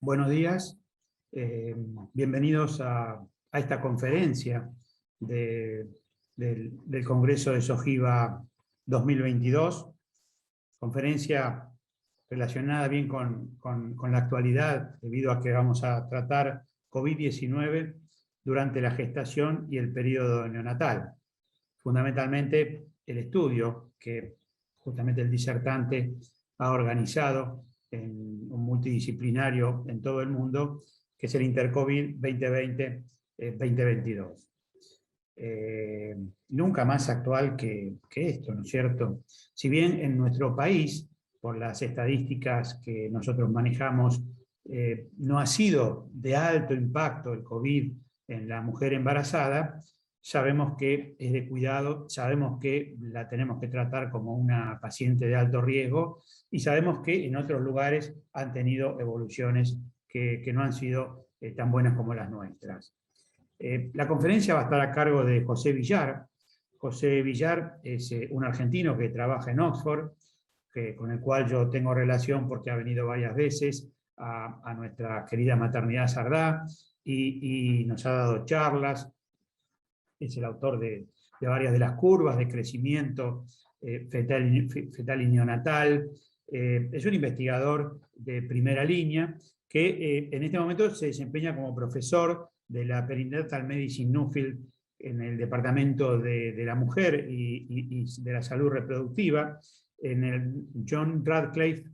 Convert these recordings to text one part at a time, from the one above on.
Buenos días, bienvenidos a esta conferencia del Congreso de SOGIVA 2022, conferencia relacionada bien con la actualidad, debido a que vamos a tratar COVID-19 durante la gestación y el periodo neonatal. Fundamentalmente el estudio que justamente el disertante ha organizado en un multidisciplinario en todo el mundo, que es el Intercovid 2020-2022. Nunca más actual que esto, ¿no es cierto? Si bien en nuestro país, por las estadísticas que nosotros manejamos, no ha sido de alto impacto el COVID en la mujer embarazada, sabemos que es de cuidado, sabemos que la tenemos que tratar como una paciente de alto riesgo y sabemos que en otros lugares han tenido evoluciones que no han sido tan buenas como las nuestras. La conferencia va a estar a cargo de José Villar. José Villar es un argentino que trabaja en Oxford, con el cual yo tengo relación porque ha venido varias veces a nuestra querida maternidad Sardá y nos ha dado charlas. Es el autor de varias de las curvas de crecimiento fetal y neonatal. Es un investigador de primera línea que en este momento se desempeña como profesor de la Perinatal Medicine Nuffield en el Departamento de la Mujer y de la Salud Reproductiva en el John Radcliffe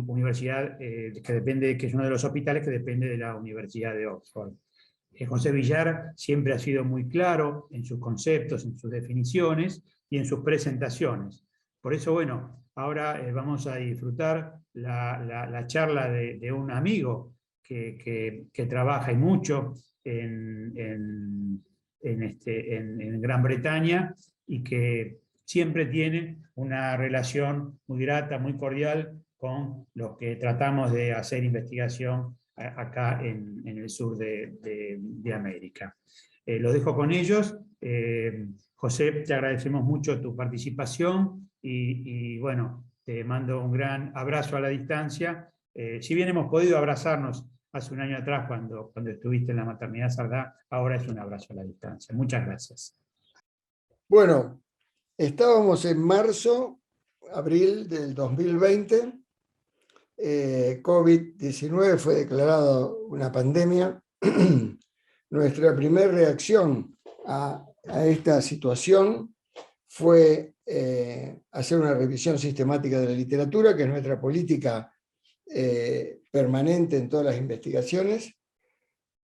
Universidad, que es uno de los hospitales que depende de la Universidad de Oxford. José Villar siempre ha sido muy claro en sus conceptos, en sus definiciones y en sus presentaciones. Por eso, bueno, ahora vamos a disfrutar la charla de un amigo que trabaja y mucho en Gran Bretaña y que siempre tiene una relación muy grata, muy cordial con los que tratamos de hacer investigación acá en el sur de América. Lo dejo con ellos. José, te agradecemos mucho tu participación y bueno, te mando un gran abrazo a la distancia. Si bien hemos podido abrazarnos hace un año atrás cuando estuviste en la maternidad Sardá, ahora es un abrazo a la distancia. Muchas gracias. Bueno, estábamos en marzo, abril del 2020. COVID-19 fue declarado una pandemia. Nuestra primera reacción a esta situación fue hacer una revisión sistemática de la literatura, que es nuestra política permanente en todas las investigaciones.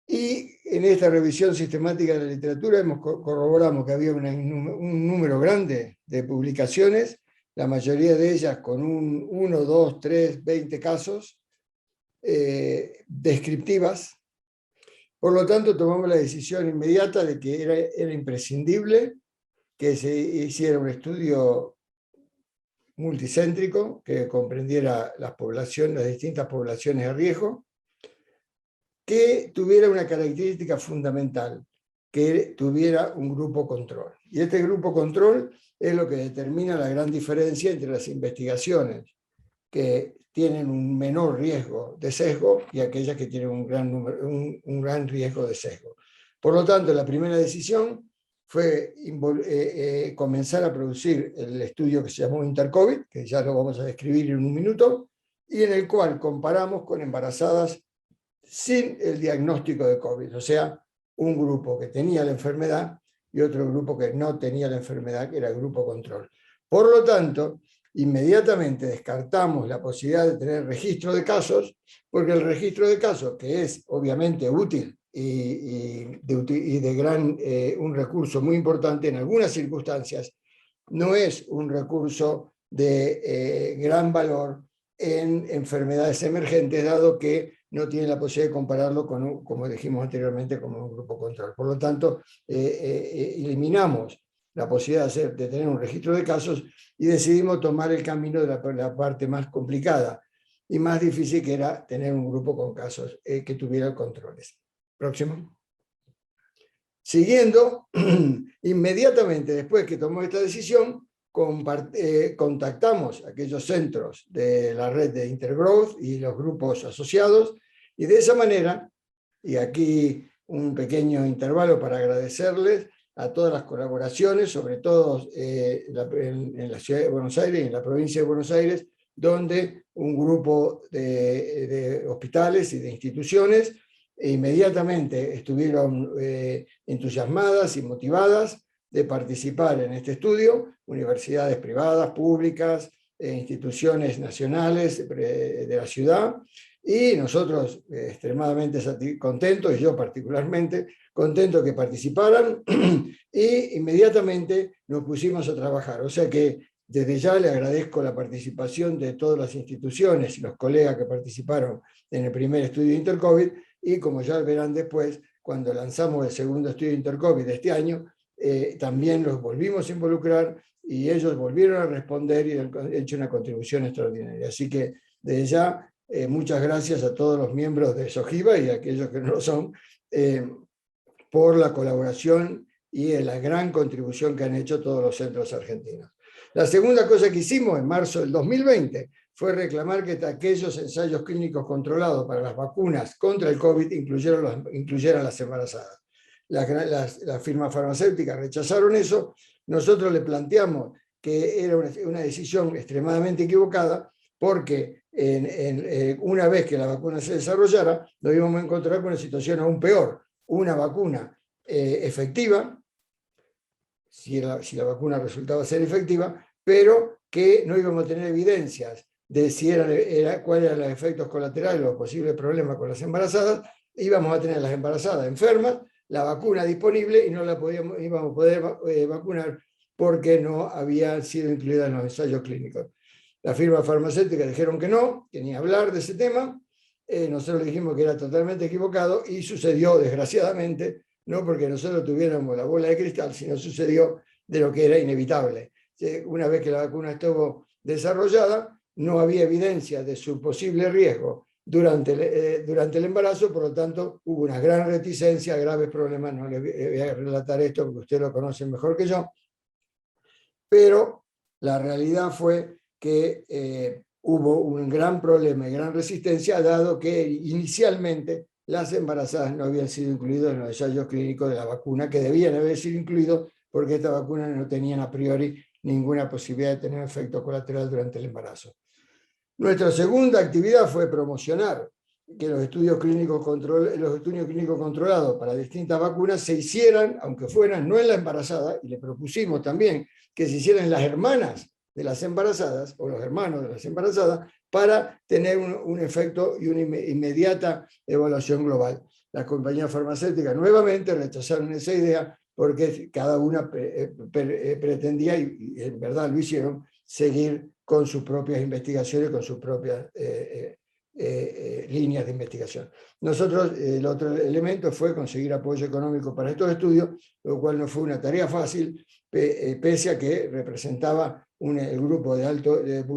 Y en esta revisión sistemática de la literatura corroboramos que había un número grande de publicaciones, la mayoría de ellas con 1, 2, 3, 20 casos descriptivas. Por lo tanto, tomamos la decisión inmediata de que era imprescindible que se hiciera un estudio multicéntrico que comprendiera las distintas poblaciones de riesgo, que tuviera una característica fundamental, que tuviera un grupo control. Y este grupo control es lo que determina la gran diferencia entre las investigaciones que tienen un menor riesgo de sesgo y aquellas que tienen un gran riesgo de sesgo. Por lo tanto, la primera decisión fue comenzar a producir el estudio que se llamó Intercovid, que ya lo vamos a describir en un minuto, y en el cual comparamos con embarazadas sin el diagnóstico de COVID, o sea, un grupo que tenía la enfermedad y otro grupo que no tenía la enfermedad, que era el grupo control. Por lo tanto, inmediatamente descartamos la posibilidad de tener registro de casos, porque el registro de casos, que es obviamente útil y un recurso muy importante en algunas circunstancias, no es un recurso de gran valor en enfermedades emergentes, dado que no tiene la posibilidad de compararlo con, como dijimos anteriormente, con un grupo control. Por lo tanto, eliminamos la posibilidad de tener un registro de casos y decidimos tomar el camino de la parte más complicada y más difícil, que era tener un grupo con casos que tuviera controles. Próximo. Siguiendo, inmediatamente después que tomó esta decisión, contactamos a aquellos centros de la red de Intergrowth y los grupos asociados Y de esa manera, y aquí un pequeño intervalo para agradecerles a todas las colaboraciones, sobre todo en la ciudad de Buenos Aires y en la provincia de Buenos Aires, donde un grupo de hospitales y de instituciones inmediatamente estuvieron entusiasmadas y motivadas de participar en este estudio, universidades privadas, públicas, instituciones nacionales de la ciudad, y nosotros extremadamente contentos, y yo particularmente contento que participaran, y inmediatamente nos pusimos a trabajar. O sea que desde ya le agradezco la participación de todas las instituciones y los colegas que participaron en el primer estudio de Intercovid, y como ya verán después, cuando lanzamos el segundo estudio de Intercovid de este año, también los volvimos a involucrar y ellos volvieron a responder y han hecho una contribución extraordinaria. Así que desde ya, muchas gracias a todos los miembros de SOGIVA y a aquellos que no lo son, por la colaboración y la gran contribución que han hecho todos los centros argentinos. La segunda cosa que hicimos en marzo del 2020 fue reclamar que aquellos ensayos clínicos controlados para las vacunas contra el COVID incluyeran las embarazadas. Las firmas farmacéuticas rechazaron eso. Nosotros le planteamos que era una decisión extremadamente equivocada, porque una vez que la vacuna se desarrollara, nos íbamos a encontrar con una situación aún peor. Una vacuna efectiva, si la vacuna resultaba ser efectiva, pero que no íbamos a tener evidencias de cuáles eran los efectos colaterales o los posibles problemas con las embarazadas. Íbamos a tener a las embarazadas enfermas, la vacuna disponible, y no la íbamos a poder vacunar porque no había sido incluida en los ensayos clínicos. Las firmas farmacéuticas dijeron que no, que ni hablar de ese tema. Nosotros le dijimos que era totalmente equivocado, y sucedió, desgraciadamente, no porque nosotros tuviéramos la bola de cristal, sino sucedió de lo que era inevitable. Una vez que la vacuna estuvo desarrollada, no había evidencia de su posible riesgo durante el embarazo, por lo tanto hubo una gran reticencia, graves problemas. No les voy a relatar esto porque ustedes lo conocen mejor que yo, pero la realidad fue que hubo un gran problema y gran resistencia, dado que inicialmente las embarazadas no habían sido incluidas en los ensayos clínicos de la vacuna, que debían haber sido incluidos porque estas vacunas no tenían a priori ninguna posibilidad de tener efecto colateral durante el embarazo. Nuestra segunda actividad fue promocionar que los estudios clínicos controlados para distintas vacunas se hicieran, aunque fueran no en la embarazada, y le propusimos también que se hicieran las hermanas de las embarazadas o los hermanos de las embarazadas, para tener un efecto y una inmediata evaluación global. Las compañías farmacéuticas nuevamente rechazaron esa idea porque cada una pretendía, y en verdad lo hicieron, seguir con sus propias investigaciones, con sus propias líneas de investigación. Nosotros, el otro elemento fue conseguir apoyo económico para estos estudios, lo cual no fue una tarea fácil, pese a que representaba el grupo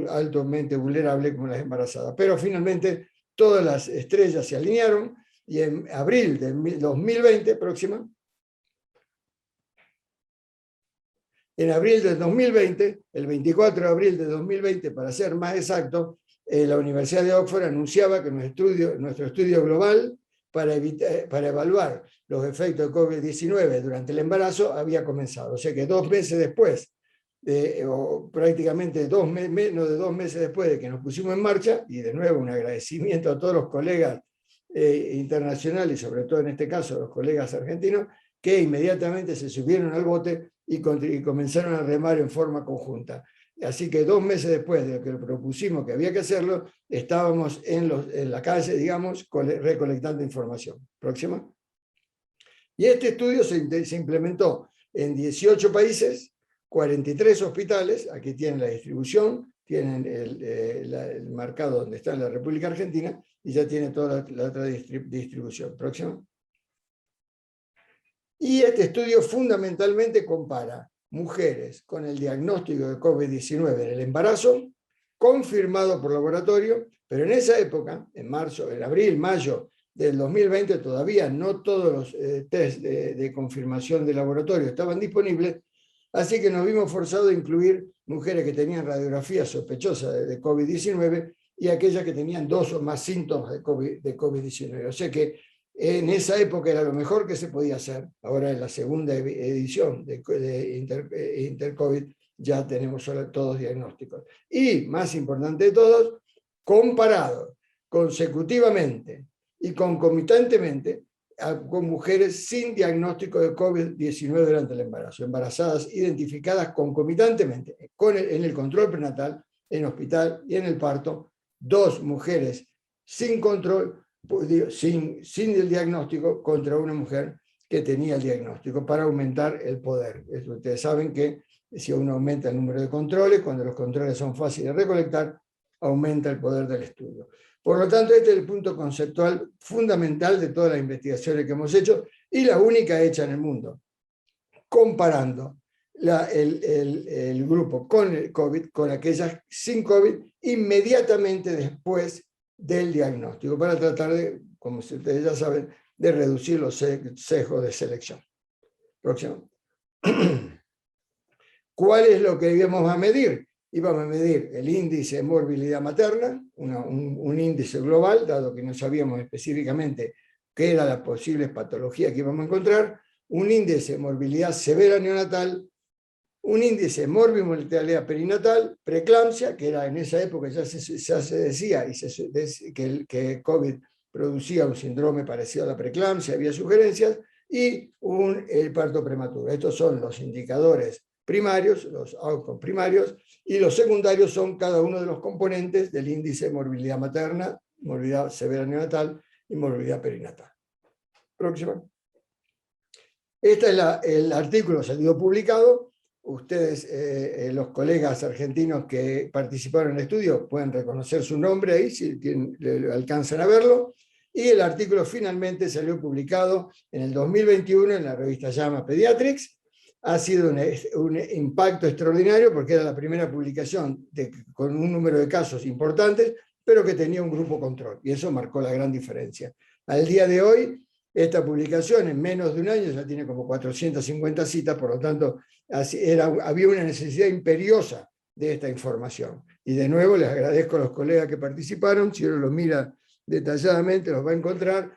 altamente vulnerable como las embarazadas. Pero finalmente todas las estrellas se alinearon, y en abril de 2020, en abril del 2020, el 24 de abril de 2020, para ser más exacto, la Universidad de Oxford anunciaba que nuestro estudio global para evaluar los efectos de COVID-19 durante el embarazo había comenzado. O sea que 2 meses después, o prácticamente menos de 2 meses después de que nos pusimos en marcha, y de nuevo un agradecimiento a todos los colegas internacionales, y sobre todo en este caso a los colegas argentinos, que inmediatamente se subieron al bote y comenzaron a remar en forma conjunta. Así que 2 meses después de que propusimos que había que hacerlo, estábamos en la calle, digamos, recolectando información. Próxima. Y este estudio se implementó en 18 países, 43 hospitales. Aquí tienen la distribución, tienen el marcado donde está en la República Argentina, y ya tiene toda la otra distribución. Próxima. Y este estudio fundamentalmente compara mujeres con el diagnóstico de COVID-19 en el embarazo, confirmado por laboratorio, pero en esa época, en abril, mayo del 2020, todavía no todos los test de confirmación de laboratorio estaban disponibles, así que nos vimos forzados a incluir mujeres que tenían radiografía sospechosa de COVID-19 y aquellas que tenían 2 o más síntomas de COVID-19. O sea que en esa época era lo mejor que se podía hacer. Ahora en la segunda edición de Intercovid ya tenemos todos diagnósticos. Y, más importante de todos, comparado consecutivamente y concomitantemente con mujeres sin diagnóstico de COVID-19 durante el embarazo, embarazadas identificadas concomitantemente en el control prenatal, en hospital y en el parto, 2 mujeres sin control, sin el diagnóstico contra una mujer que tenía el diagnóstico, para aumentar el poder. Ustedes saben que si uno aumenta el número de controles, cuando los controles son fáciles de recolectar, aumenta el poder del estudio. Por lo tanto, este es el punto conceptual fundamental de todas las investigaciones que hemos hecho y la única hecha en el mundo, comparando el grupo con el COVID, con aquellas sin COVID, inmediatamente después del diagnóstico, para tratar de, como ustedes ya saben, de reducir los sesgos de selección. Próximo. ¿Cuál es lo que íbamos a medir? Íbamos a medir el índice de morbilidad materna, un índice global, dado que no sabíamos específicamente qué era la posible patología que íbamos a encontrar, un índice de morbilidad severa neonatal, un índice de morbimortalidad perinatal, preeclampsia, que era en esa época ya se decía que COVID producía un síndrome parecido a la preeclampsia, había sugerencias, y el parto prematuro. Estos son los indicadores primarios, los outcomes primarios, y los secundarios son cada uno de los componentes del índice de morbilidad materna, morbilidad severa neonatal y morbilidad perinatal. Próxima. Este es el artículo salido publicado. Ustedes, los colegas argentinos que participaron en el estudio, pueden reconocer su nombre ahí, si alcanzan a verlo. Y el artículo finalmente salió publicado en el 2021 en la revista JAMA Pediatrics. Ha sido un impacto extraordinario porque era la primera publicación con un número de casos importantes, pero que tenía un grupo control, y eso marcó la gran diferencia. Al día de hoy, esta publicación en menos de un año ya tiene como 450 citas, por lo tanto había una necesidad imperiosa de esta información. Y de nuevo les agradezco a los colegas que participaron. Si uno los mira detalladamente los va a encontrar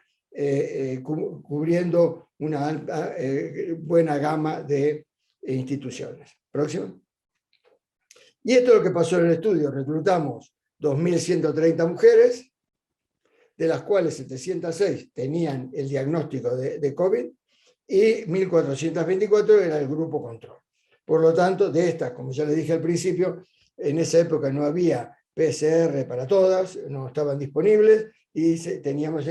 cubriendo una buena gama de instituciones. Próximo. Y esto es lo que pasó en el estudio. Reclutamos 2.130 mujeres, de las cuales 706 tenían el diagnóstico de COVID y 1.424 era el grupo control. Por lo tanto, de estas, como ya les dije al principio, en esa época no había PCR para todas, no estaban disponibles, y teníamos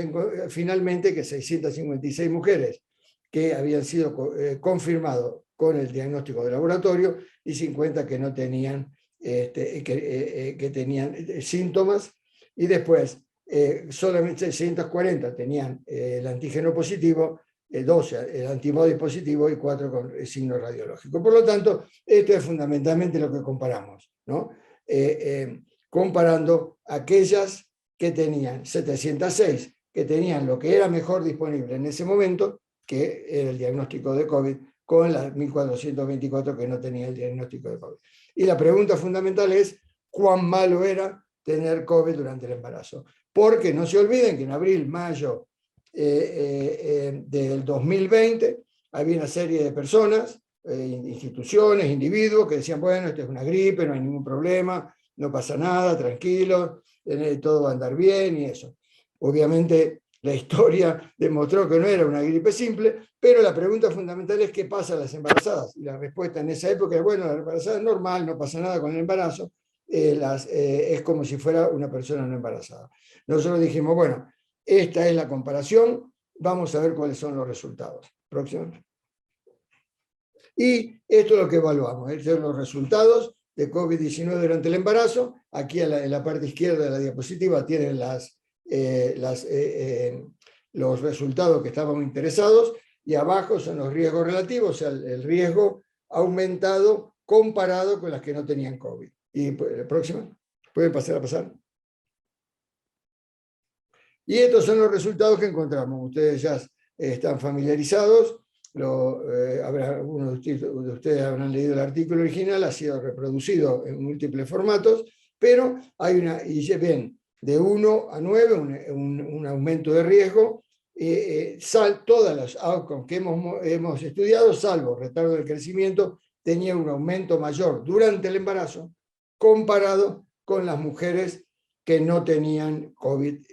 finalmente que 656 mujeres que habían sido confirmados con el diagnóstico de laboratorio y 50 que no tenían, que tenían síntomas, y después solamente 640 tenían el antígeno positivo, 12 el antibody positivo y 4 con signo radiológico. Por lo tanto, esto es fundamentalmente lo que comparamos, ¿no? Comparando aquellas que tenían 706, que tenían lo que era mejor disponible en ese momento, que era el diagnóstico de COVID, con las 1.424 que no tenían el diagnóstico de COVID. Y la pregunta fundamental es, ¿cuán malo era tener COVID durante el embarazo? Porque no se olviden que en abril, mayo del 2020 había una serie de personas, instituciones, individuos que decían, bueno, esto es una gripe, no hay ningún problema, no pasa nada, tranquilo, todo va a andar bien y eso. Obviamente la historia demostró que no era una gripe simple, pero la pregunta fundamental es ¿qué pasa a las embarazadas? Y la respuesta en esa época es, bueno, la embarazada es normal, no pasa nada con el embarazo, es como si fuera una persona no embarazada. Nosotros dijimos, bueno, esta es la comparación, vamos a ver cuáles son los resultados. Próximo. Y esto es lo que evaluamos, estos son los resultados de COVID-19 durante el embarazo. Aquí en la parte izquierda de la diapositiva tienen los resultados que estábamos interesados, y abajo son los riesgos relativos, o sea, el riesgo aumentado comparado con las que no tenían COVID. Y la próxima, pueden pasar a pasar. Y estos son los resultados que encontramos. Ustedes ya están familiarizados. Algunos de ustedes habrán leído el artículo original, ha sido reproducido en múltiples formatos, pero hay y ven de 1 a 9, un aumento de riesgo. Todas las outcomes que hemos estudiado, salvo retardo del crecimiento, tenían un aumento mayor durante el embarazo comparado con las mujeres que no tenían COVID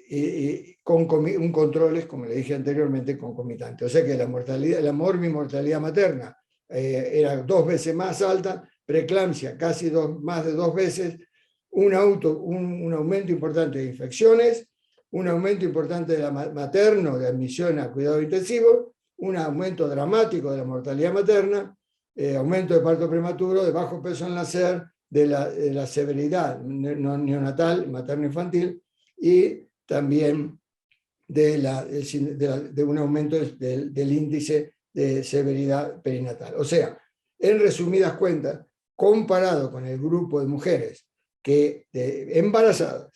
con controles, como le dije anteriormente, concomitantes. O sea que la morbimortalidad materna era 2 veces más alta, preeclampsia casi más de 2 veces, un aumento importante de infecciones, un aumento importante de la materno, de admisión a cuidado intensivo, un aumento dramático de la mortalidad materna, aumento de parto prematuro, de bajo peso al nacer, de la severidad neonatal, materno-infantil, y también de un aumento del índice de severidad perinatal. O sea, en resumidas cuentas, comparado con el grupo de mujeres embarazadas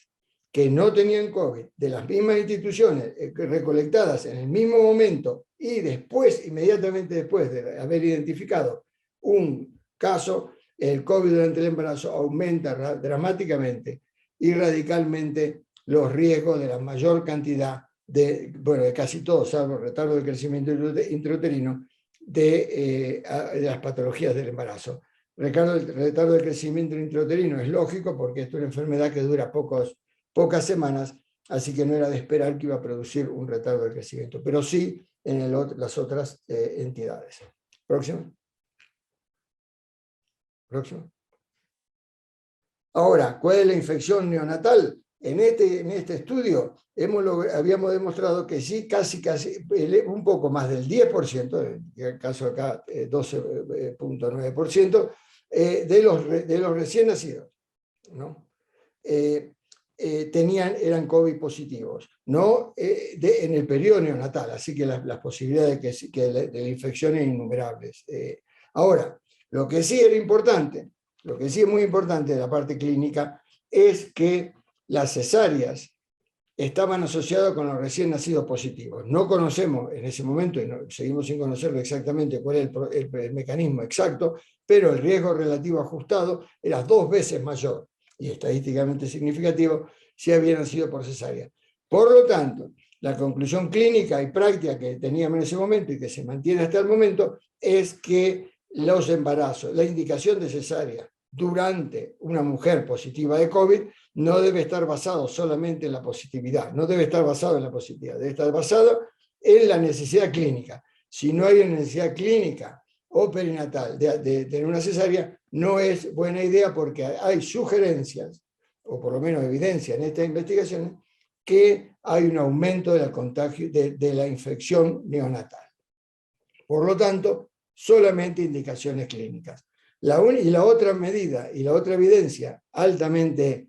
que no tenían COVID, de las mismas instituciones recolectadas en el mismo momento y después, inmediatamente después de haber identificado un caso, el COVID durante el embarazo aumenta dramáticamente y radicalmente los riesgos de la mayor cantidad de casi todos, salvo retardo del crecimiento intrauterino, de las patologías del embarazo. Retardo del crecimiento intrauterino es lógico porque esto es una enfermedad que dura pocas semanas, así que no era de esperar que iba a producir un retardo del crecimiento, pero sí en las otras entidades. Próximo. Ahora, ¿cuál es la infección neonatal? En este estudio habíamos demostrado que sí, casi un poco más del 10%, en el caso acá 12.9%, de los recién nacidos, ¿no? Eran COVID positivos, ¿no? En el periodo neonatal, así que las posibilidades de la infección eran innumerables. Ahora, lo que sí era importante, lo que sí es muy importante de la parte clínica, es que las cesáreas estaban asociadas con los recién nacidos positivos. No conocemos en ese momento, y seguimos sin conocerlo exactamente cuál es el mecanismo exacto, pero el riesgo relativo ajustado era 2 veces mayor y estadísticamente significativo si había nacido por cesárea. Por lo tanto, la conclusión clínica y práctica que teníamos en ese momento y que se mantiene hasta el momento es que los embarazos, la indicación de cesárea durante una mujer positiva de COVID no debe estar basado solamente en la positividad, no debe estar basado en la positividad, debe estar basado en la necesidad clínica. Si no hay una necesidad clínica o perinatal de tener una cesárea, no es buena idea porque hay sugerencias, o por lo menos evidencia en estas investigaciones, que hay un aumento del contagio de la infección neonatal. Por lo tanto, solamente indicaciones clínicas. Y la otra medida y la otra evidencia altamente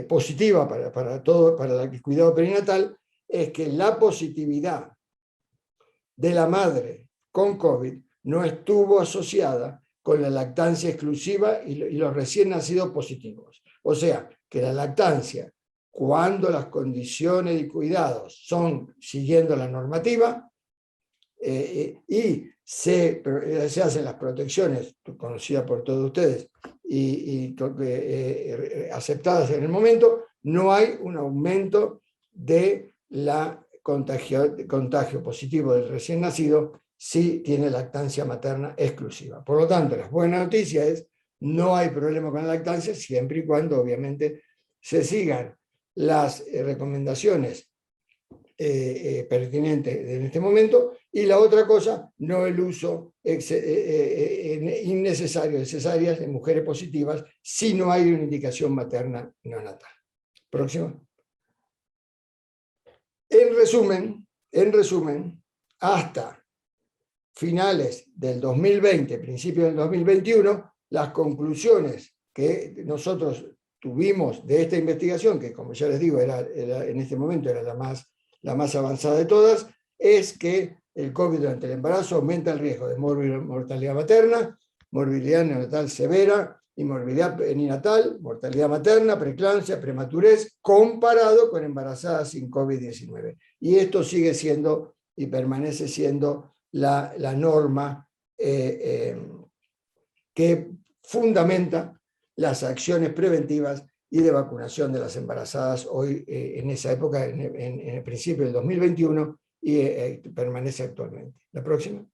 positiva para el cuidado perinatal es que la positividad de la madre con COVID no estuvo asociada con la lactancia exclusiva y los recién nacidos positivos. O sea, que la lactancia, cuando las condiciones de cuidados son siguiendo la normativa y se hacen las protecciones conocidas por todos ustedes y aceptadas en el momento, no hay un aumento de la contagio positivo del recién nacido si tiene lactancia materna exclusiva. Por lo tanto, la buena noticia es no hay problema con la lactancia siempre y cuando obviamente se sigan las recomendaciones pertinente en este momento, y la otra cosa, no el uso innecesario de cesáreas en mujeres positivas si no hay una indicación materna neonatal. Próximo. En resumen, hasta finales del 2020, principios del 2021, las conclusiones que nosotros tuvimos de esta investigación, que como ya les digo, en este momento era la más avanzada de todas, es que el COVID durante el embarazo aumenta el riesgo de mortalidad materna, morbilidad neonatal severa y morbilidad perinatal, mortalidad materna, preeclampsia, prematurez, comparado con embarazadas sin COVID-19. Y esto sigue siendo y permanece siendo la norma que fundamenta las acciones preventivas y de vacunación de las embarazadas hoy, en esa época, en el principio del 2021, y permanece actualmente. La próxima.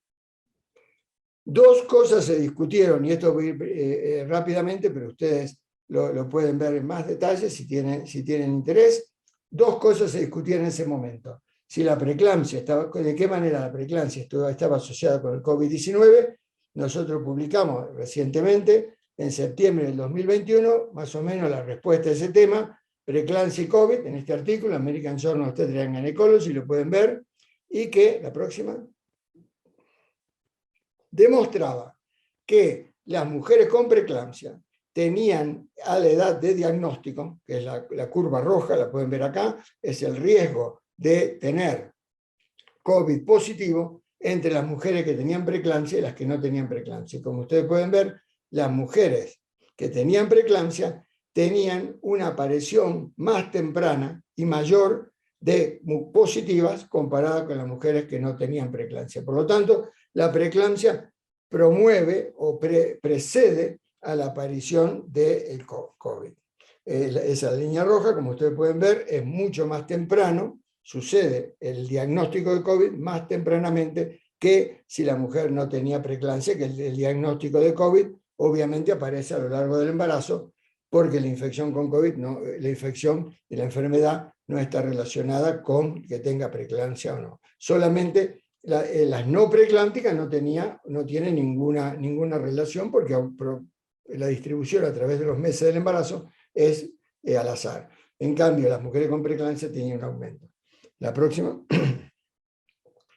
Dos cosas se discutieron, y esto voy a ir rápidamente, pero ustedes lo pueden ver en más detalle si tienen interés. Dos cosas se discutían en ese momento. Si la preeclampsia de qué manera la preeclampsia estaba asociada con el COVID-19. Nosotros publicamos recientemente, en septiembre del 2021, más o menos la respuesta a ese tema, preeclampsia y COVID, en este artículo, American Journal of Obstetrics and Gynecology, lo pueden ver, y que, la próxima, demostraba que las mujeres con preeclampsia tenían a la edad de diagnóstico, que es la curva roja, la pueden ver acá, es el riesgo de tener COVID positivo entre las mujeres que tenían preeclampsia y las que no tenían preeclampsia. Como ustedes pueden ver, las mujeres que tenían preeclampsia tenían una aparición más temprana y mayor de positivas comparada con las mujeres que no tenían preeclampsia. Por lo tanto, la preeclampsia promueve o precede a la aparición del COVID. Esa línea roja, como ustedes pueden ver, es mucho más temprano, sucede el diagnóstico de COVID más tempranamente que si la mujer no tenía preeclampsia, que el diagnóstico de COVID obviamente aparece a lo largo del embarazo, porque la infección con COVID, la infección de la enfermedad no está relacionada con que tenga preeclampsia o no. Solamente las no preeclámpticas no tienen ninguna relación, porque la distribución a través de los meses del embarazo es al azar. En cambio, las mujeres con preeclampsia tienen un aumento. La próxima.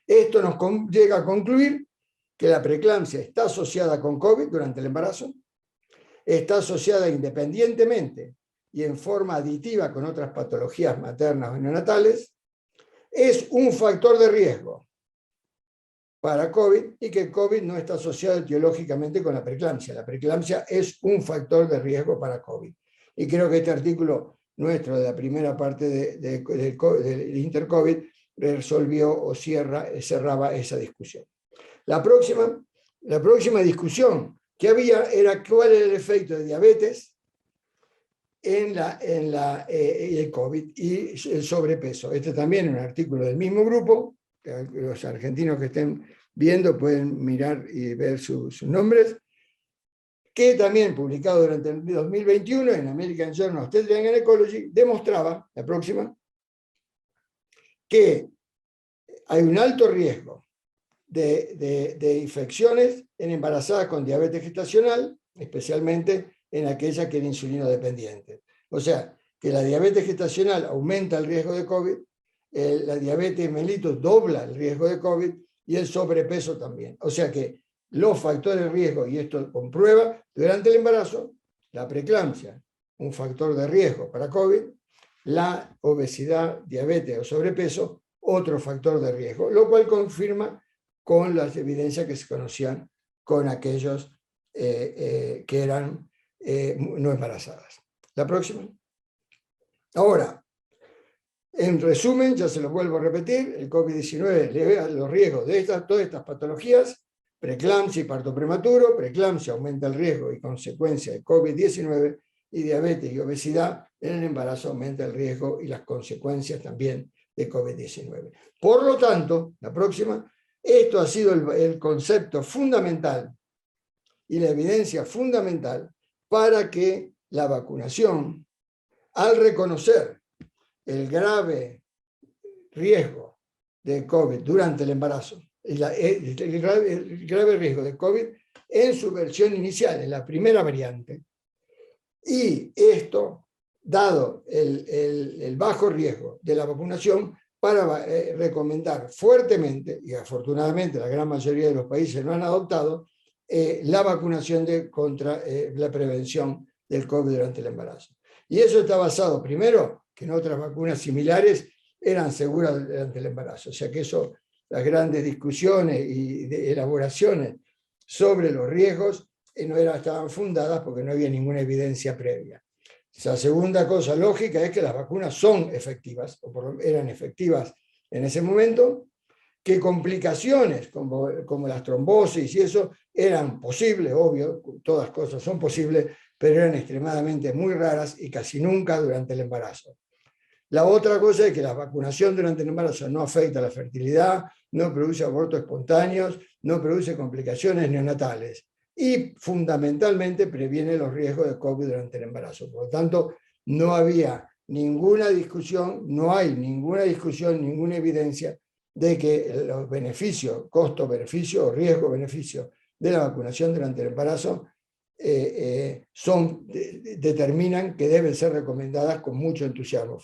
Esto nos llega a concluir que la preeclampsia está asociada con COVID durante el embarazo, está asociada independientemente y en forma aditiva con otras patologías maternas o neonatales, es un factor de riesgo para COVID, y que el COVID no está asociado etiológicamente con la preeclampsia. La preeclampsia es un factor de riesgo para COVID. Y creo que este artículo nuestro de la primera parte del Intercovid resolvió o cerraba esa discusión. La próxima discusión que había era cuál era el efecto de diabetes en el COVID y el sobrepeso. Este también es un artículo del mismo grupo. Los argentinos que estén viendo pueden mirar y ver sus nombres, que también publicado durante el 2021 en American Journal of Obstetrics and Gynecology, demostraba, la próxima, que hay un alto riesgo de infecciones en embarazadas con diabetes gestacional, especialmente en aquellas que eran insulino dependientes. O sea, que la diabetes gestacional aumenta el riesgo de COVID, la diabetes mellitus dobla el riesgo de COVID y el sobrepeso también. O sea que los factores de riesgo, y esto comprueba, durante el embarazo, la preeclampsia, un factor de riesgo para COVID, la obesidad, diabetes o sobrepeso, otro factor de riesgo, lo cual confirma con las evidencias que se conocían con aquellos que eran no embarazadas. La próxima. Ahora, en resumen, ya se los vuelvo a repetir, el COVID-19 eleva los riesgos de todas estas patologías: preeclampsia y parto prematuro. Preeclampsia aumenta el riesgo y consecuencia de COVID-19, y diabetes y obesidad en el embarazo aumenta el riesgo y las consecuencias también de COVID-19. Por lo tanto, la próxima, esto ha sido el concepto fundamental y la evidencia fundamental para que la vacunación, al reconocer el grave riesgo de COVID durante el embarazo, el grave riesgo de COVID en su versión inicial, en la primera variante, y esto, dado el bajo riesgo de la vacunación, para recomendar fuertemente, y afortunadamente la gran mayoría de los países lo han adoptado, la vacunación contra la prevención del COVID durante el embarazo. Y eso está basado, primero, que en otras vacunas similares eran seguras durante el embarazo. O sea que eso, las grandes discusiones y elaboraciones sobre los riesgos estaban fundadas porque no había ninguna evidencia previa. La segunda cosa lógica es que las vacunas son efectivas, o eran efectivas en ese momento, que complicaciones como las trombosis y eso eran posibles, obvio, todas cosas son posibles, pero eran extremadamente muy raras y casi nunca durante el embarazo. La otra cosa es que la vacunación durante el embarazo no afecta a la fertilidad, no produce abortos espontáneos, no produce complicaciones neonatales y fundamentalmente previene los riesgos de COVID durante el embarazo. Por lo tanto, no había ninguna discusión, no hay ninguna discusión, ninguna evidencia de que los beneficios, costo-beneficio o riesgo-beneficio de la vacunación durante el embarazo determinan que deben ser recomendadas con mucho entusiasmo.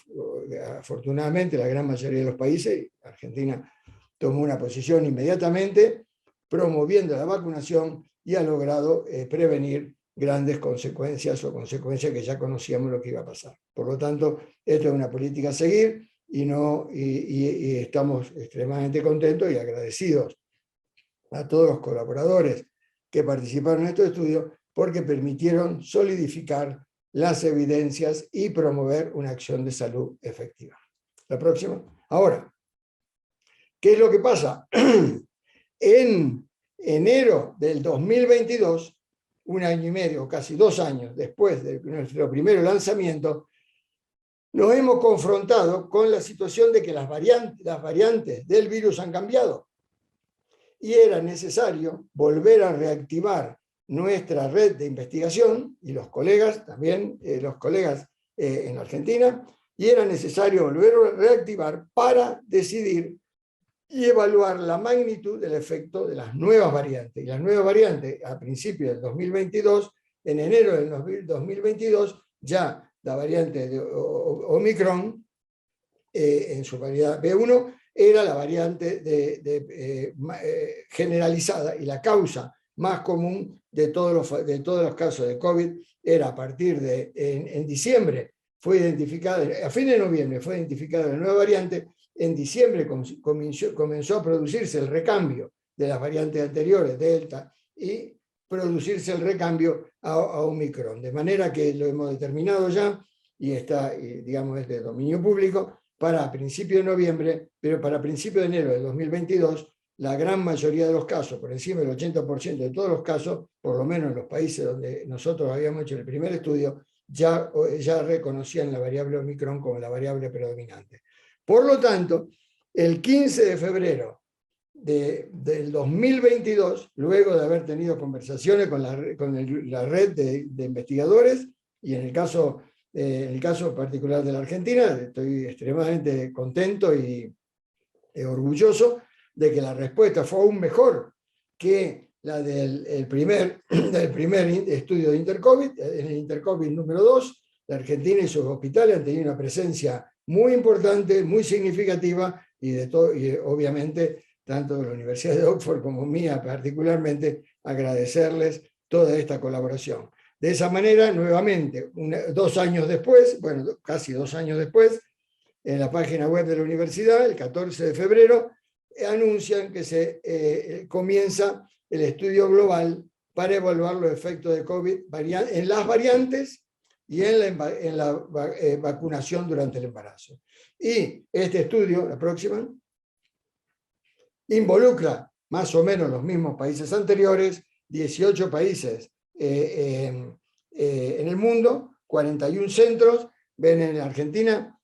Afortunadamente, la gran mayoría de los países, Argentina tomó una posición inmediatamente promoviendo la vacunación y ha logrado prevenir grandes consecuencias o consecuencias que ya conocíamos lo que iba a pasar. Por lo tanto, esto es una política a seguir y estamos extremadamente contentos y agradecidos a todos los colaboradores que participaron en estos estudios porque permitieron solidificar las evidencias y promover una acción de salud efectiva. La próxima. Ahora, ¿qué es lo que pasa? En enero del 2022, un año y medio, casi 2 años después de nuestro primer lanzamiento, nos hemos confrontado con la situación de que las variantes del virus han cambiado. Y era necesario volver a reactivar nuestra red de investigación, y los colegas, también los colegas en Argentina, y era necesario volver a reactivar para decidir y evaluar la magnitud del efecto de las nuevas variantes. Y las nuevas variantes, a principios del 2022, en enero del 2022, ya la variante de Omicron, en su variedad B1, era la variante generalizada, y la causa más común de todos los casos de COVID era a partir de, en diciembre, fue identificada, a fin de noviembre fue identificada la nueva variante, en diciembre comenzó a producirse el recambio de las variantes anteriores, Delta, y producirse el recambio a Omicron, de manera que lo hemos determinado ya, y está, digamos, es de dominio público, para principio de noviembre, pero para principio de enero de 2022, la gran mayoría de los casos, por encima del 80% de todos los casos, por lo menos en los países donde nosotros habíamos hecho el primer estudio, ya reconocían la variable Omicron como la variable predominante. Por lo tanto, el 15 de febrero del 2022, luego de haber tenido conversaciones con la red de investigadores, y en el caso particular de la Argentina, estoy extremadamente contento y orgulloso de que la respuesta fue aún mejor que la del primer estudio de Intercovid. En el Intercovid número 2, la Argentina y sus hospitales han tenido una presencia muy importante, muy significativa, y obviamente tanto de la Universidad de Oxford como mía particularmente, agradecerles toda esta colaboración. De esa manera, nuevamente, 2 años después, bueno, casi 2 años después, en la página web de la universidad, el 14 de febrero, anuncian que se comienza el estudio global para evaluar los efectos de COVID en las variantes y en la vacunación durante el embarazo. Y este estudio, la próxima, involucra más o menos los mismos países anteriores, 18 países en el mundo, 41 centros. Ven en Argentina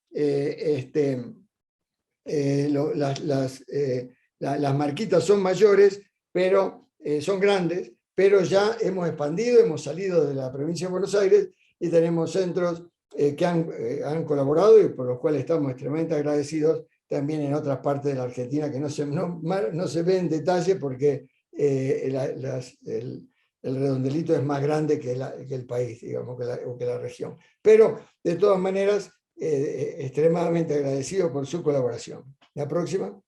las marquitas son mayores, pero son grandes, pero ya hemos expandido, hemos salido de la provincia de Buenos Aires y tenemos centros que han colaborado y por los cuales estamos extremadamente agradecidos también en otras partes de la Argentina que no se ve en detalle porque el redondelito es más grande que el país, digamos, que la región. Pero, de todas maneras, extremadamente agradecido por su colaboración. La próxima.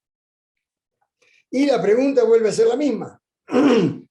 Y la pregunta vuelve a ser la misma.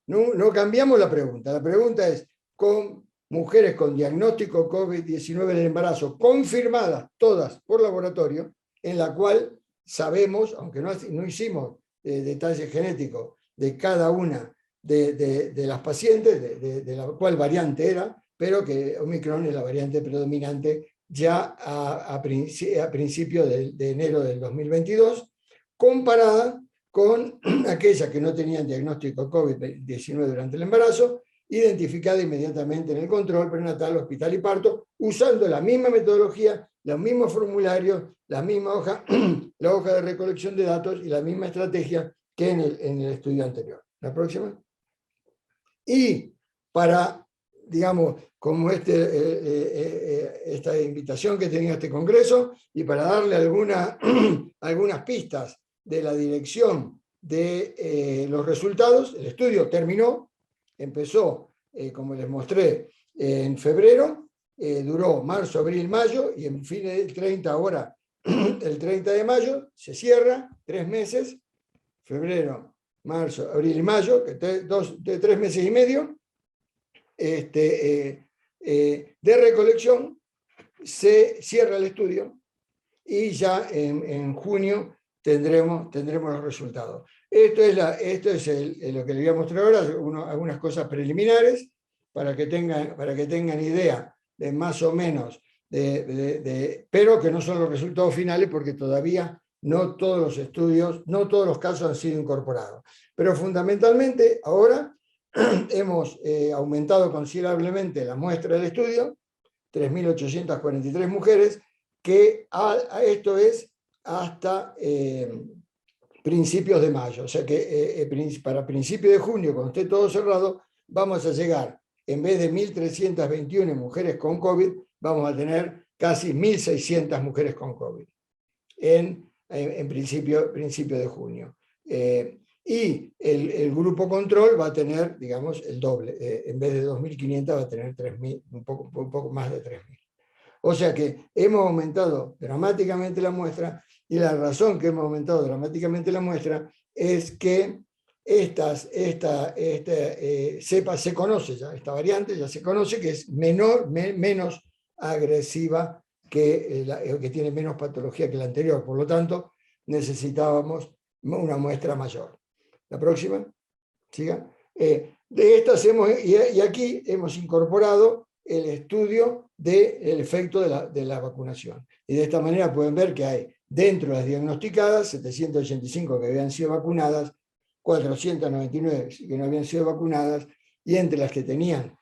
No cambiamos la pregunta. La pregunta es, con mujeres con diagnóstico COVID-19 en el embarazo, confirmadas todas por laboratorio, en la cual sabemos, aunque no hicimos detalle genético de cada una de las pacientes, de la cual variante era, pero que Omicron es la variante predominante ya a principios de enero del 2022, comparada con aquellas que no tenían diagnóstico COVID-19 durante el embarazo identificada inmediatamente en el control prenatal, hospital y parto, usando la misma metodología, los mismos formularios, la misma hoja, la hoja de recolección de datos y la misma estrategia que en el estudio anterior. La próxima. Y para, digamos, como esta invitación que tenía este congreso, y para darle algunas pistas de la dirección de los resultados, el estudio terminó, empezó, como les mostré, en febrero, duró marzo, abril, mayo, y en fin del 30 ahora, el 30 de mayo, se cierra, 3 meses, febrero, marzo, abril y mayo, que 3 meses y medio, de recolección, se cierra el estudio y ya en junio tendremos los resultados. Esto es lo que les voy a mostrar ahora, algunas cosas preliminares para que tengan idea de más o menos, pero que no son los resultados finales porque todavía no todos los estudios, no todos los casos han sido incorporados. Pero fundamentalmente ahora hemos aumentado considerablemente la muestra del estudio, 3.843 mujeres, que esto es hasta principios de mayo. O sea que para principios de junio, cuando esté todo cerrado, vamos a llegar, en vez de 1.321 mujeres con COVID, vamos a tener casi 1.600 mujeres con COVID en principio de junio. Y el grupo control va a tener, digamos, el doble. En vez de 2.500 va a tener 3.000, un poco más de 3.000. O sea que hemos aumentado dramáticamente la muestra, y la razón que hemos aumentado dramáticamente la muestra es que cepa se conoce ya, esta variante ya se conoce que es menos agresiva, que tiene menos patología que la anterior. Por lo tanto, necesitábamos una muestra mayor. La próxima, siga. De estas y aquí hemos incorporado el estudio del efecto de la vacunación. Y de esta manera pueden ver que hay dentro de las diagnosticadas 785 que habían sido vacunadas, 499 que no habían sido vacunadas, y entre las que tenían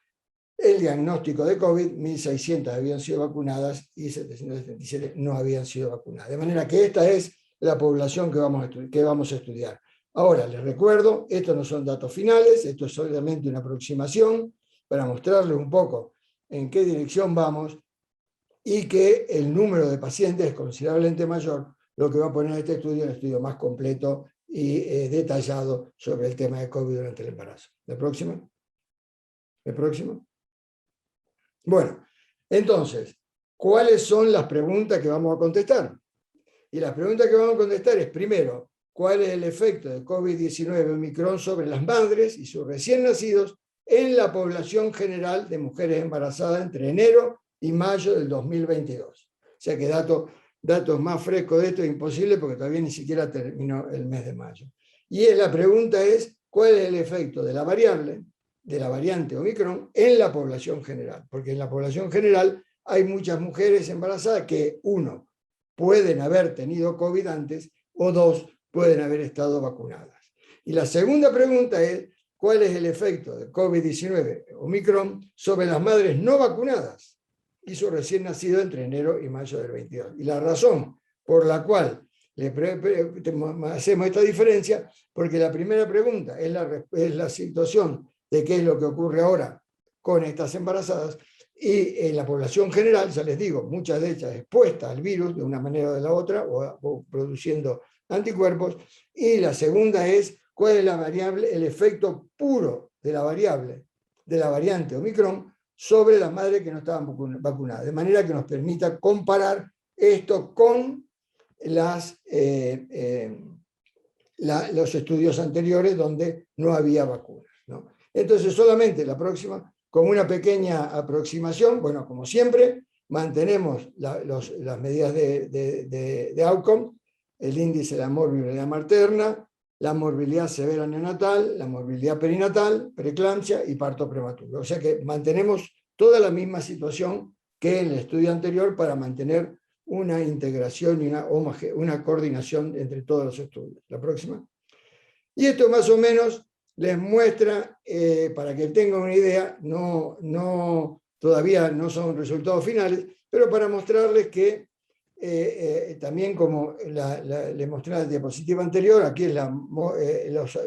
el diagnóstico de COVID, 1.600 habían sido vacunadas y 777 no habían sido vacunadas. De manera que esta es la población que vamos a estudiar. Ahora, les recuerdo, estos no son datos finales, esto es solamente una aproximación para mostrarles un poco en qué dirección vamos, y que el número de pacientes es considerablemente mayor, lo que va a poner este estudio un estudio más completo y detallado sobre el tema de COVID durante el embarazo. ¿La próxima? ¿La próxima? Bueno, entonces, ¿cuáles son las preguntas que vamos a contestar? Y las preguntas que vamos a contestar es, primero, ¿cuál es el efecto de COVID-19 Omicron sobre las madres y sus recién nacidos en la población general de mujeres embarazadas entre enero y mayo del 2022? O sea que datos más frescos de esto es imposible porque todavía ni siquiera terminó el mes de mayo. Y la pregunta es, ¿cuál es el efecto de la variante Omicron en la población general? Porque en la población general hay muchas mujeres embarazadas que, uno, pueden haber tenido COVID antes, o dos, pueden haber estado vacunadas. Y la segunda pregunta es, ¿cuál es el efecto de COVID-19 Omicron sobre las madres no vacunadas y su recién nacido entre enero y mayo del 22? Y la razón por la cual hacemos esta diferencia, porque la primera pregunta es la situación de qué es lo que ocurre ahora con estas embarazadas, y en la población general, ya les digo, muchas de ellas expuestas al virus de una manera o de la otra, o produciendo anticuerpos. Y la segunda es, ¿cuál es la variable, el efecto puro de la variante Omicron sobre las madres que no estaban vacunadas? De manera que nos permita comparar esto con los estudios anteriores donde no había vacunas, ¿no? Entonces, solamente la próxima, como una pequeña aproximación, bueno, como siempre, mantenemos las medidas de outcome, el índice de la morbilidad materna, la morbilidad severa neonatal, la morbilidad perinatal, preeclampsia y parto prematuro. O sea que mantenemos toda la misma situación que en el estudio anterior para mantener una integración y una coordinación entre todos los estudios. La próxima. Y esto más o menos les muestra, para que tengan una idea, todavía no son resultados finales, pero para mostrarles que también como les mostré en la diapositiva anterior, aquí es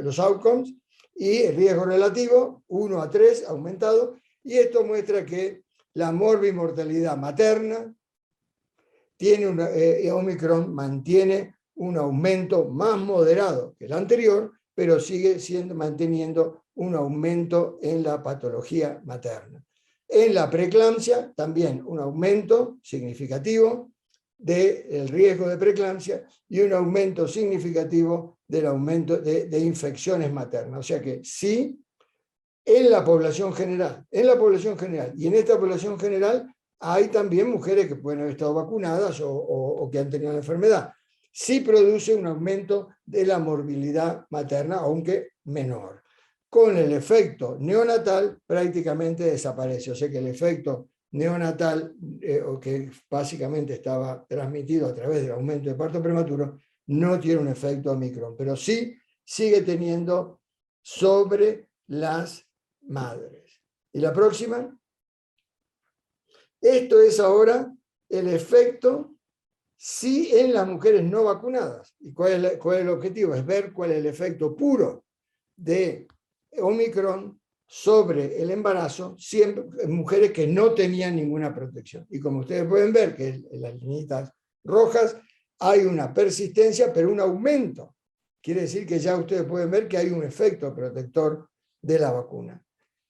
los outcomes y el riesgo relativo, 1 a 3 aumentado, y esto muestra que la morbimortalidad materna Omicron mantiene un aumento más moderado que el anterior, pero sigue manteniendo un aumento en la patología materna. En la preeclampsia también un aumento significativo del riesgo de preeclampsia y un aumento significativo del aumento de infecciones maternas. O sea que sí, en la población general y en esta población general hay también mujeres que pueden haber estado vacunadas o que han tenido la enfermedad. Sí produce un aumento de la morbilidad materna, aunque menor. Con el efecto neonatal prácticamente desaparece. O sea que el efecto neonatal, que básicamente estaba transmitido a través del aumento de parto prematuro, no tiene un efecto Omicron, pero sí sigue teniendo sobre las madres. ¿Y la próxima? Esto es ahora el efecto sí en las mujeres no vacunadas. ¿Y cuál es el objetivo? Es ver cuál es el efecto puro de Omicron sobre el embarazo siempre en mujeres que no tenían ninguna protección. Y como ustedes pueden ver, que en las lineitas rojas hay una persistencia, pero un aumento. Quiere decir que ya ustedes pueden ver que hay un efecto protector de la vacuna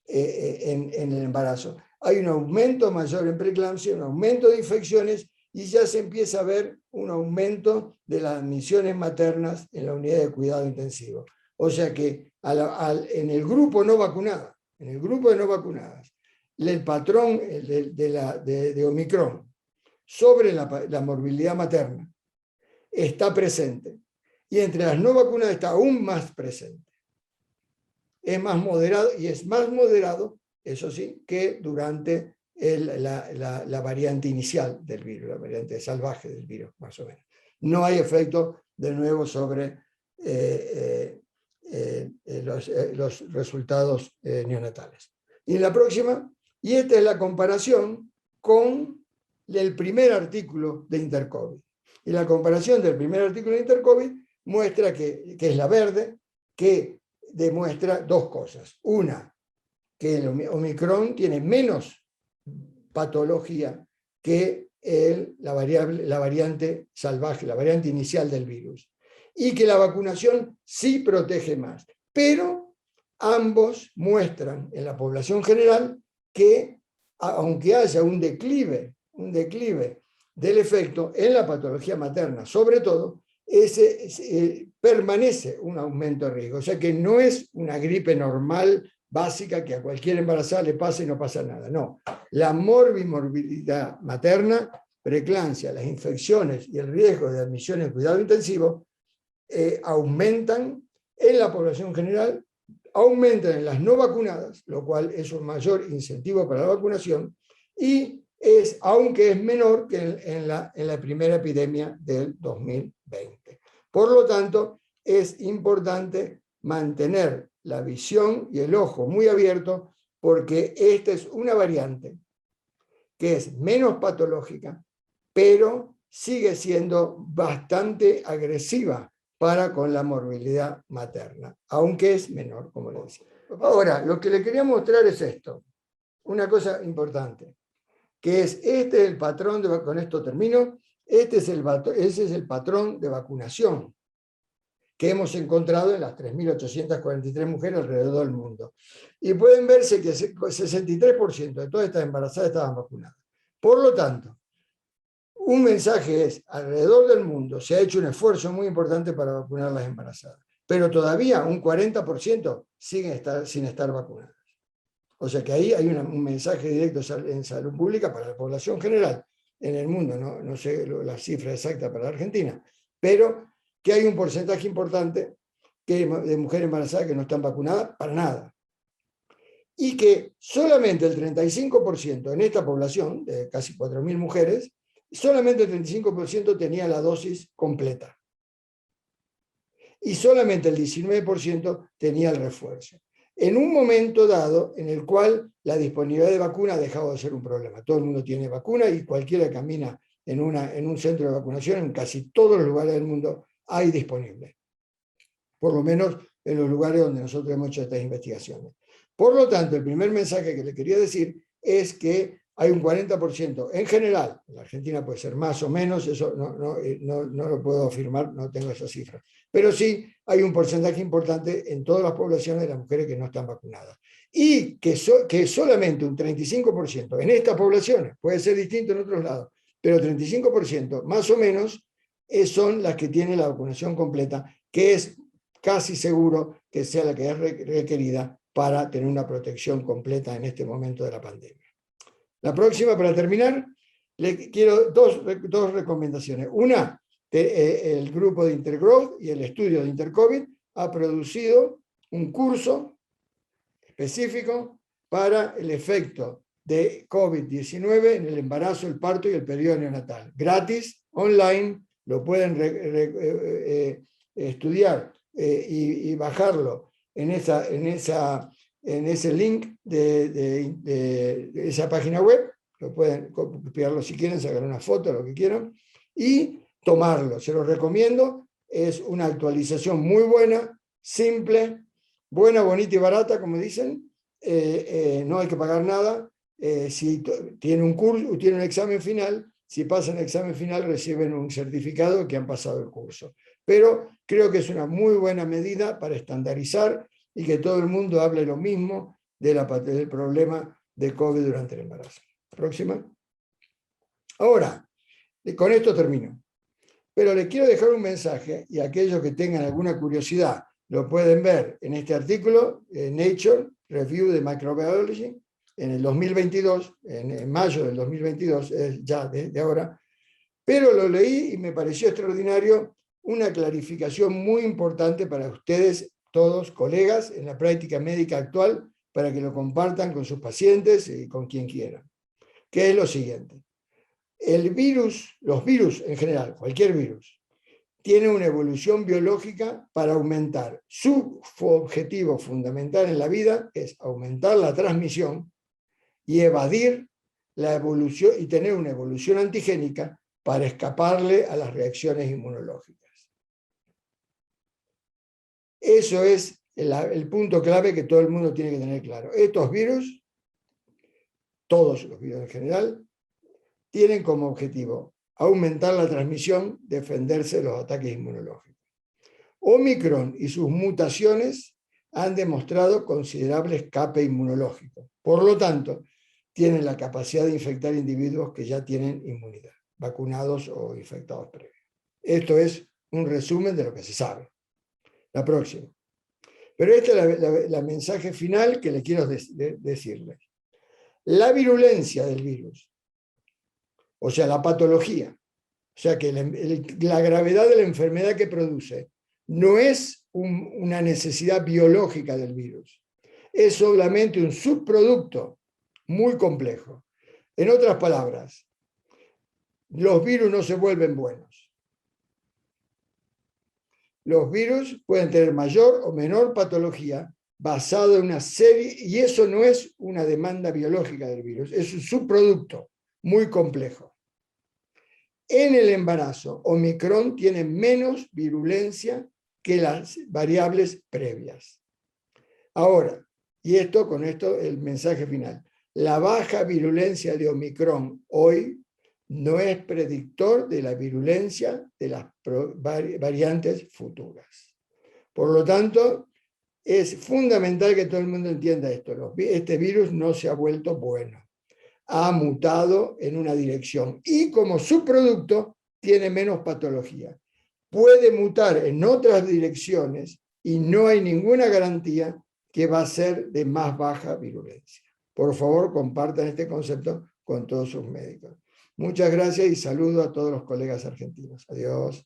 en el embarazo. Hay un aumento mayor en preeclampsia, un aumento de infecciones y ya se empieza a ver un aumento de las admisiones maternas en la unidad de cuidado intensivo. O sea que en el grupo no vacunado, el patrón de Omicron sobre la morbilidad materna está presente. Y entre las no vacunadas está aún más presente. Es más moderado, y es más moderado, eso sí, que durante la variante inicial del virus, la variante salvaje del virus, más o menos. No hay efecto, de nuevo, sobre los resultados neonatales. Y en la próxima, y esta es la comparación con el primer artículo de Intercovid. Y la comparación del primer artículo de Intercovid muestra que es la verde, que demuestra dos cosas. Una, que el Omicron tiene menos patología que la variante salvaje, la variante inicial del virus. Y que la vacunación sí protege más. Pero ambos muestran en la población general que, aunque haya un declive del efecto en la patología materna, sobre todo, permanece un aumento de riesgo. O sea que no es una gripe normal, básica, que a cualquier embarazada le pasa y no pasa nada. No, la morbilidad materna, preeclampsia, las infecciones y el riesgo de admisión en cuidado intensivo aumentan en la población general, aumentan en las no vacunadas, lo cual es un mayor incentivo para la vacunación, y aunque es menor que en la primera epidemia del 2020. Por lo tanto, es importante mantener la visión y el ojo muy abierto, porque esta es una variante que es menos patológica, pero sigue siendo bastante agresiva para con la morbilidad materna, aunque es menor, como le decía. Ahora, lo que le quería mostrar es esto, una cosa importante, que este es el patrón, con esto termino, ese es el patrón de vacunación que hemos encontrado en las 3.843 mujeres alrededor del mundo. Y pueden verse que 63% de todas estas embarazadas estaban vacunadas. Por lo tanto, un mensaje es, alrededor del mundo se ha hecho un esfuerzo muy importante para vacunar a las embarazadas, pero todavía un 40% siguen sin estar vacunadas. O sea que ahí hay un mensaje directo en salud pública para la población general en el mundo, no sé la cifra exacta para la Argentina, pero que hay un porcentaje importante de mujeres embarazadas que no están vacunadas para nada. Y que solamente el 35% en esta población, de casi 4.000 mujeres, solamente el 35% tenía la dosis completa. y solamente el 19% tenía el refuerzo. En un momento dado en el cual la disponibilidad de vacuna ha dejado de ser un problema. Todo el mundo tiene vacuna y cualquiera camina en un centro de vacunación, en casi todos los lugares del mundo hay disponible. Por lo menos en los lugares donde nosotros hemos hecho estas investigaciones. Por lo tanto, el primer mensaje que le quería decir es que hay un 40% en general, en la Argentina puede ser más o menos, eso no lo puedo afirmar, no tengo esa cifra, pero sí hay un porcentaje importante en todas las poblaciones de las mujeres que no están vacunadas. Y que solamente un 35% en estas poblaciones, puede ser distinto en otros lados, pero 35% más o menos son las que tienen la vacunación completa, que es casi seguro que sea la que es requerida para tener una protección completa en este momento de la pandemia. La próxima, para terminar, le quiero dos recomendaciones. Una, el grupo de Intergrowth y el estudio de Intercovid ha producido un curso específico para el efecto de COVID-19 en el embarazo, el parto y el periodo neonatal. Gratis, online, lo pueden estudiar y bajarlo en ese link de esa página web. Lo pueden copiarlo si quieren, sacar una foto, lo que quieran, y tomarlo. Se los recomiendo. Es una actualización muy buena, simple, buena, bonita y barata, como dicen. No hay que pagar nada. Si tiene un curso, tiene un examen final, si pasan el examen final reciben un certificado que han pasado el curso. Pero creo que es una muy buena medida para estandarizar y que todo el mundo hable lo mismo del problema de COVID durante el embarazo. Próxima. Ahora, con esto termino. Pero les quiero dejar un mensaje, y aquellos que tengan alguna curiosidad lo pueden ver en este artículo, Nature Review de Microbiology, en el 2022, en mayo del 2022, ya de ahora, pero lo leí y me pareció extraordinario, una clarificación muy importante para ustedes, todos colegas, en la práctica médica actual, para que lo compartan con sus pacientes y con quien quieran, que es lo siguiente. El virus, los virus en general, cualquier virus, tiene una evolución biológica para aumentar. Su objetivo fundamental en la vida es aumentar la transmisión y evadir la evolución y tener una evolución antigénica para escaparle a las reacciones inmunológicas. Eso es el punto clave que todo el mundo tiene que tener claro. Estos virus, todos los virus en general, tienen como objetivo aumentar la transmisión, defenderse de los ataques inmunológicos. Omicron y sus mutaciones han demostrado considerable escape inmunológico. Por lo tanto, tienen la capacidad de infectar individuos que ya tienen inmunidad, vacunados o infectados previos. Esto es un resumen de lo que se sabe. La próxima. Pero este es la mensaje final que le quiero decirles. La virulencia del virus, o sea, la patología, o sea, que la gravedad de la enfermedad que produce no es una necesidad biológica del virus, es solamente un subproducto muy complejo. En otras palabras, los virus no se vuelven buenos. Los virus pueden tener mayor o menor patología basado en una serie, y eso no es una demanda biológica del virus, es un subproducto muy complejo. En el embarazo, Omicron tiene menos virulencia que las variables previas. Ahora, con esto el mensaje final. La baja virulencia de Omicron hoy no es predictor de la virulencia de las variantes futuras. Por lo tanto, es fundamental que todo el mundo entienda esto. Este virus no se ha vuelto bueno. Ha mutado en una dirección y como subproducto tiene menos patología. Puede mutar en otras direcciones y no hay ninguna garantía que va a ser de más baja virulencia. Por favor, compartan este concepto con todos sus médicos. Muchas gracias y saludo a todos los colegas argentinos. Adiós.